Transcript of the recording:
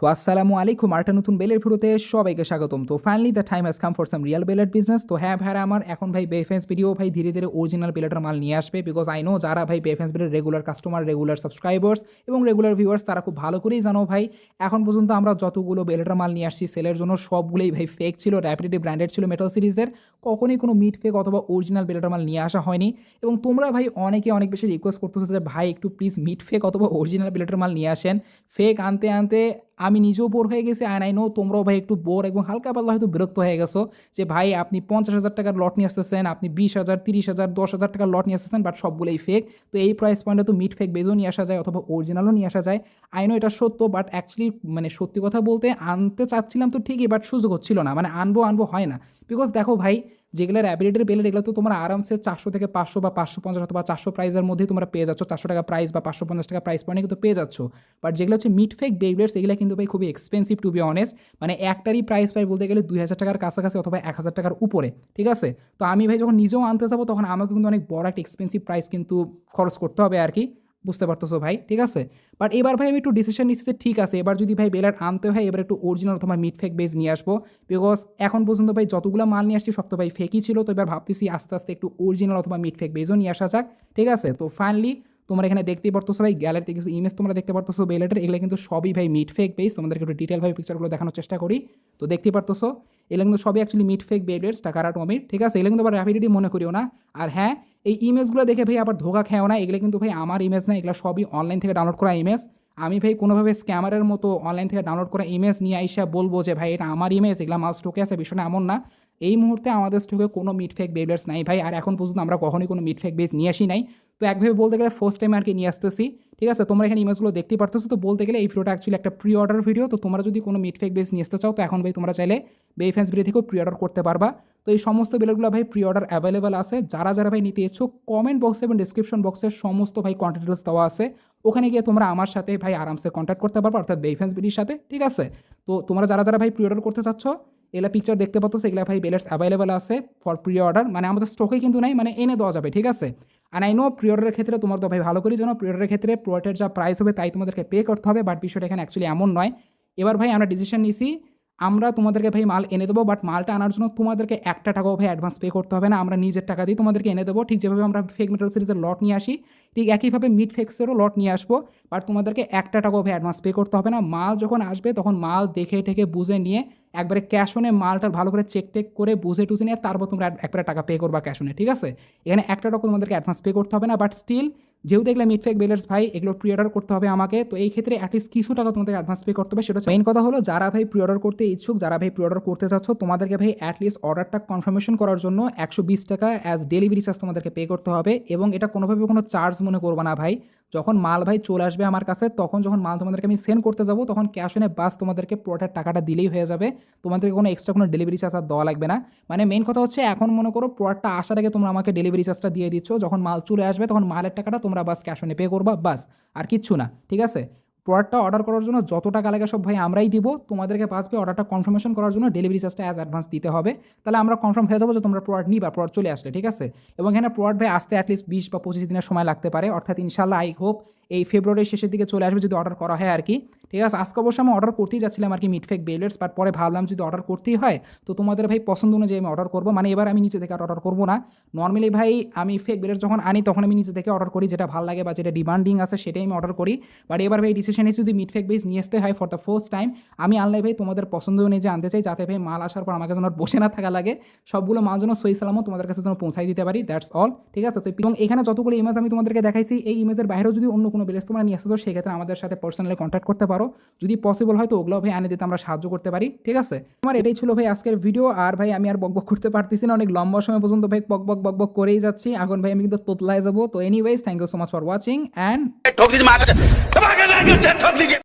তো আসসালামু আলাইকুম, আরেকটা নতুন বেলের ভিডিওতে সবাইকে স্বাগতম। তো finally the time has come for some real ballet business. তো হ্যাঁ ভাইরা আমার এখন ভাই বেফেন্স ভিডিও ভাই ধীরে ধীরে অরিজিনাল বেলেটের মাল নিয়ে আসবে, বিকজ আই নো যারা ভাই বেফেন্স বেলের রেগুলার কাস্টমার, রেগুলার সাবস্ক্রাইবার্স এবং রেগুলার ভিউয়ার্স তারা খুব ভালো করেই জানো ভাই এখন পর্যন্ত আমরা যতগুলো বেলেটের মাল নিয়ে আসছি সেলের জন্য সবগুলোই ভাই ফেক ছিল, র্যাপিডলি ব্র্যান্ডেড ছিল মেটাল সিরিজের। কখনোই কোনো মিড ফেক অথবা অরিজিনাল বেলেটের মাল নিয়ে আসা হয়নি। এবং তোমরা ভাই অনেকে অনেক বেশি রিকোয়েস্ট করতেছো যে ভাই একটু প্লিজ মিড ফেক অথবা অরিজিনাল বেলেটের মাল নিয়ে আসেন। ফেক আনতে আনতে আমি নিজেও বোর হয়ে গেছি, অ্যান্ড আই নো তোমরাও ভাই একটু বোর এবং হালকা পাতলা হয়তো বিরক্ত হয়ে গেছো যে ভাই আপনি 50,000 টাকার লট নিয়ে আসতেছেন, আপনি 20,000, 30,000, 10,000 টাকার লট নিয়ে আসতেছেন, বাট সবগুলোই ফেক। তো এই প্রাইস পয়েন্টে তো মিড ফেক বেজও নিয়ে আসা যায় অথবা অরিজিনালও নিয়ে আসা যায়। আই নো এটা সত্য, বাট অ্যাকচুয়ালি মানে সত্যি কথা বলতে আনতে চাচ্ছিলাম তো ঠিকই, বাট সুযোগ হচ্ছিল না, মানে আনবো আনবো হয় না। বিকজ দেখো ভাই, যেগুলো র্যাপিডের বেলের এগুলো তো তোমরা আরামসে 400 থেকে 500 বা 550 অথবা 400 প্রাইসের মধ্যেই তোমরা পেয়ে যাচ্ছ, 400 টাকা প্রাইস বা 550 টাকা প্রাইস পয়েন্টে কিন্তু পেয়ে যাচ্ছ। বাট যেগুলো হচ্ছে মিড ফেক বেবলেটস এগুলো কিন্তু ভাই খুবই এক্সপেন্সিভ টু বি অনেস্ট। মানে একটারই প্রাইস প্রায় বলতে গেলে 2,000 টাকার কাছাকাছি অথবা 1,000 টাকার উপরে, ঠিক আছে। তো আমি ভাই যখন নিজেও আনতে যাবো তখন আমাকে কিন্তু অনেক বড় একটা এক্সপেন্সিভ প্রাইস কিন্তু খরচ করতে হবে আর কি, বুঝতে পারতেছো ভাই, ঠিক আছে। বাট এবার ভাই আমি একটু ডিসিশন নিচ্ছি যে ঠিক আছে, এবার যদি ভাই বেলার আনতে হয় এবার একটু অরিজিনাল অথবা মিড ফেক বেস নিয়ে আসবো। বিকজ এখন পর্যন্ত ভাই যতগুলো মাল নিয়ে আসছি সব তো ভাই ফেকই ছিল। তো এবার ভাবতেছি আস্তে আস্তে একটু অরিজিনাল অথবা মিড ফেক বেসও নিয়ে আসা যাক, ঠিক আছে। তো ফাইনালি তোমরা এখানে দেখতেই পারতেছো ভাই, গ্যালারিতে কিছু ইমেজ তোমরা দেখতে পারতেছো বেলেটের, এগুলো কিন্তু সবই ভাই মিড ফেক বেস। তোমাদেরকে একটু ডিটেলভাবে পিকচারগুলো দেখানোর চেষ্টা করি। তো দেখতেই পারতেছো এগুলো কিন্তু সবই অ্যাকচুয়ালি মিড ফেক বেলেটস টাকারা টমির, ঠিক আছে। এগুলো কিন্তু আবার র্যাপিডিটি মনে করিও না। আর হ্যাঁ, এই ইমেজগুলো দেখে ভাই আবার ধোকা খেও না, এগুলো কিন্তু ভাই আমার ইমেজ না, এগুলো সবই অনলাইন থেকে ডাউনলোড করা ইমেজ। আমি ভাই কোনোভাবে স্ক্যামারের মতো অনলাইন থেকে ডাউনলোড করা ইমেজ নিয়ে আইসা বলবো যে ভাই এটা আমার ইমেজ, এগুলো মাল স্টকে আছে, বিষয়টা এমন না। এই মুহূর্তে আমাদের স্টকে কোনো মিড ফেক বেবলেটস নাই ভাই, আর এখন পর্যন্ত আমরা কখনোই কোনো মিড ফেক বেস নিয়ে আসি নাই। তো একভাবে বলতে গেলে ফার্স্ট টাইম আর কি নিয়ে আসতেছি, ঠিক আছে। তোমরা এখানে ইমেজগুলো দেখতে পারতেছো। তো বলতে গেলে এই ভিডিওটা অ্যাকচুয়ালি একটা প্রি অর্ডার ভিডিও। তো তোমরা যদি কোনো মিড ফেক বেস নিয়ে আসতে চাও তো এখন ভাই তোমরা চাইলে বেফেন্স ভিডিও থেকেও প্রি অর্ডার করতে পারবা। তো এই সমস্ত বেলেটগুলো ভাই প্রি অর্ডার অ্যাভেলেবেল আছে। যারা যারা ভাই নিতে ইচ্ছুক কমেন্ট বক্সে এবং ডিসক্রিপশন বক্সে সমস্ত ভাই কন্ট্যাক্ট ডিটেলস দেওয়া আছে, ওখানে গিয়ে তোমরা আমার সাথে ভাই আরামসে কন্ট্যাক্ট করতে পারবো, অর্থাৎ বেফেন্স ভিডিওর সাথে, ঠিক আছে। তো তোমরা যারা যারা ভাই প্রি অর্ডার করতে চাচ্ছ এগুলা পিকচার দেখতে পাচ্ছ, এগুলা ভাই বেলেটস অ্যাভেলেবেল আছে ফর প্রি অর্ডার, মানে আমাদের স্টকে কিন্তু নাই, মানে এনে দেওয়া যাবে, ঠিক আছে। আর আই নো প্রি অর্ডারের ক্ষেত্রে তোমার তো ভাই ভালো করেই জানো প্রি অর্ডারের ক্ষেত্রে প্রোডাক্টের যা প্রাইস হবে তাই তোমাদেরকে পে করতে হবে, বাট বিষয়টা এখানে অ্যাকচুয়ালি এমন নয়। এবার ভাই আমরা ডিসিশন নিছি, আমরা তোমাদেরকে ভাই মাল এনে দেবো, বাট মালটা আনার জন্য তোমাদেরকে একটা টাকাও ভাই অ্যাডভান্স পে করতে হবে না, আমরা নিজের টাকা দিয়ে তোমাদেরকে এনে দেবো। ঠিক যেভাবে আমরা ফেক মেটাল সিরিজের লট নিয়ে আসি ঠিক একইভাবে মিড ফেক্সেরও লট নিয়ে আসবো, বাট তোমাদেরকে একটা টাকাও ভাই অ্যাডভান্স পে করতে হবে না। মাল যখন আসবে তখন মাল দেখে ঠেকে বুঝে নিয়ে একবারে ক্যাশ অনে মালটা ভালো করে চেক টেক করে বুঝে টুঝে নিয়ে তারপর তোমরা একবারে টাকা পে করবা ক্যাশ অনে, ঠিক আছে। এখানে একটা টাকা তোমাদেরকে অ্যাডভান্স পে করতে হবে না, বাট স্টিল যেহেতু এগুলো মিড ফেক বেলার্স ভাই এগুলো প্রি অর্ডার করতে হবে আমাকে, তো এই ক্ষেত্রে অ্যাটলিস্ট কিছু টাকা তোমাদের অ্যাডভান্স পে করতে হবে। সেটা মেইন কথা হলো যারা ভাই প্রি অর্ডার করতে ইচ্ছুক, যারা ভাই প্রি অর্ডার করতে চাচ্ছ তোমাদেরকে ভাই অ্যাটলিস্ট অর্ডারটা কনফার্মেশন করার জন্য 120 টাকা অ্যাজ ডেলিভারি চার্জ তোমাদেরকে পে করতে হবে, এবং এটা কোনোভাবে কোনো চার্জ মনে করবা না ভাই। যখন মাল ভাই চলে আসবে আমার কাছে তখন যখন মাল তোমাদেরকে আমি সেন্ড করতে যাবো তখন ক্যাশ অনে বাস তোমাদেরকে পুরোটার টাকাটা দিলেই হয়ে যাবে, তোমাদেরকে কোনো এক্সট্রা কোনো ডেলিভারি চার্জ আর দেওয়া লাগবে না। মানে মেইন কথা হচ্ছে এখন মনে করো প্রোডাক্টটা আসার আগে তোমরা আমাকে ডেলিভারি চার্জটা দিয়ে দিচ্ছ, যখন মাল চলে আসবে তখন মালের টাকাটা তোমরা বাস ক্যাশ অনে পে করবা, বাস আর কিচ্ছু না, ঠিক আছে। প্রোডাক্টটা অর্ডার করার জন্য যত টাকা লাগে সব ভাই আমরাই দিব, তোমাদেরকে বাসবে অর্ডারটা কনফার্মেশন করার জন্য ডেলিভারি চার্জটা অ্যাজ অ্যাডভান্স দিতে হবে, তাহলে আমরা কনফার্ম হয়ে যাবো যে তোমরা প্রোডাক্ট নিবা প্রোডাক্ট চলে আসলে, ঠিক আছে। এবং এখানে প্রোডাক্ট ভাই আসতে অ্যাটলিস্ট 20 বা 25 দিনের সময় লাগতে পারে, অর্থাৎ ইনশাল্লাহ আই হোপ এই ফেব্রুয়ারির শেষের দিকে চলে আসবে যদি অর্ডার করা হয় আর কি, ঠিক আছে। আজকে অবশ্য আমি অর্ডার করতেই যাচ্ছিলাম আর কি মিড ফেক বেলেটস, বাট পরে ভাবলাম যদি অর্ডার করতেই হয় তো তোমাদের ভাই পছন্দ অনুযায়ী আমি অর্ডার করবো, মানে এবার আমি নিচে থেকে আর অর্ডার করবো না। নর্মালি ভাই আমি ফেক বেলেটস যখন আনি তখন আমি নিচে থেকে অর্ডার করি, যেটা ভালো লাগে বা যেটা ডিমান্ডিং আছে সেটাই আমি অর্ডার করি। বাট এবার ভাই ডিসিশন নিয়েছি যদি মিড ফেক বেস নিয়ে আসতে হয় ফর দ্য ফার্স্ট টাইম আমি আনলাই ভাই তোমাদের পছন্দ অনুযায়ী আনতে চাই, যাতে ভাই মাল আসার পর আমাকে যেন আর বসে না থাকা লাগে, সবগুলো মাল যেন সহি সালামত তোমাদের কাছে যেন পৌঁছাই দিতে পারি, দ্যাটস অল, ঠিক আছে। তো এবং এখানে যতগুলো ইমেজ আমি তোমাদেরকে দেখাইছি এই ইমেজের বাইরেও যদি অন্য কোনো বেলেস তোমরা নিয়ে আসতে চাও সেক্ষেত্রে আমাদের সাথে পার্সোনালি কন্ট্যাক্ট করতে পারো, যদি পসিবল হয় তো ওগুলো ভাই আনে দিতে আমরা সাহায্য করতে পারি, ঠিক আছে। আমার এটাই ছিল ভাই আজকের ভিডিও, আর ভাই আমি আর বকবক করতে পারতেছি না, অনেক লম্বা সময় পর্যন্ত ভাই বকবক বকবক করেই যাচ্ছি, এখন ভাই আমি কিন্তু তোতলায় যাবো। তো anyways thank you so much for watching and